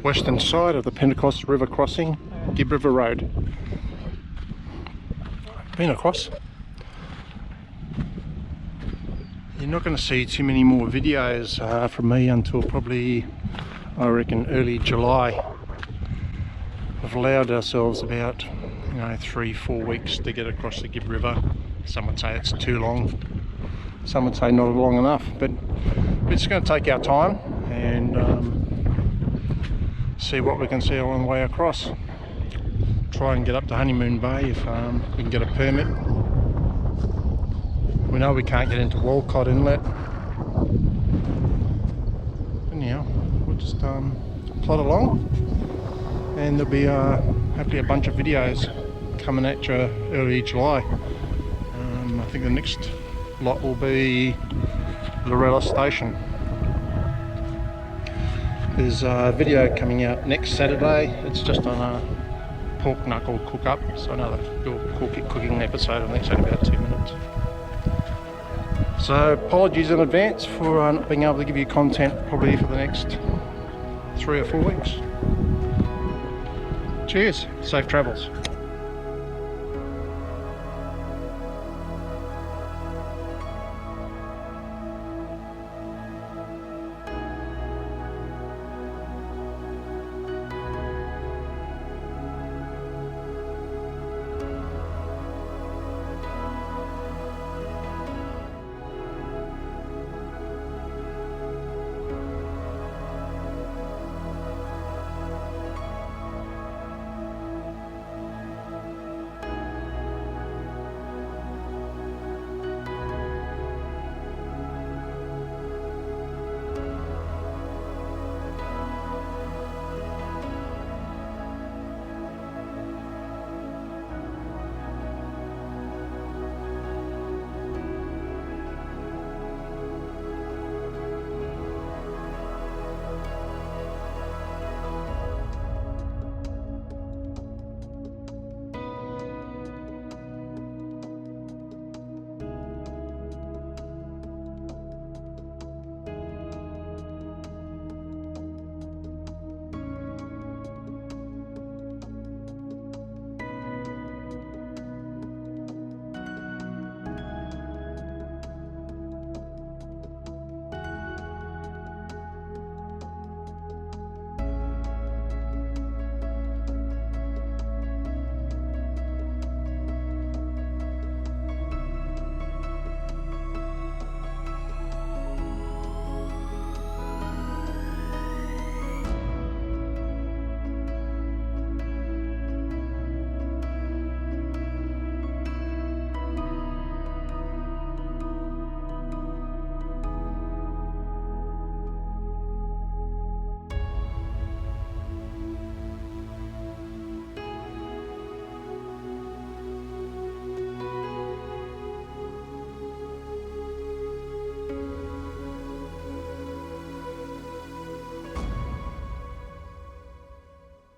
western side of the Pentecoste River crossing, Gibb River Road. Been across. You're not going to see too many more videos from me until probably, I reckon, early July. We've allowed ourselves about 3-4 weeks to get across the Gibb River. Some would say it's too long, some would say not long enough, but we're just going to take our time and see what we can see along the way across. Try and get up to Honeymoon Bay if we can get a permit. We know we can't get into Walcott Inlet. Anyhow, we'll just plod along, and there'll be hopefully a bunch of videos coming at you early July. I think the next lot will be Lorella Station. There's a video coming out next Saturday. It's just on a pork knuckle cook up, so another cooking episode. I think it's only about 2 minutes. So apologies in advance for not being able to give you content probably for the next 3 or 4 weeks. Cheers, safe travels.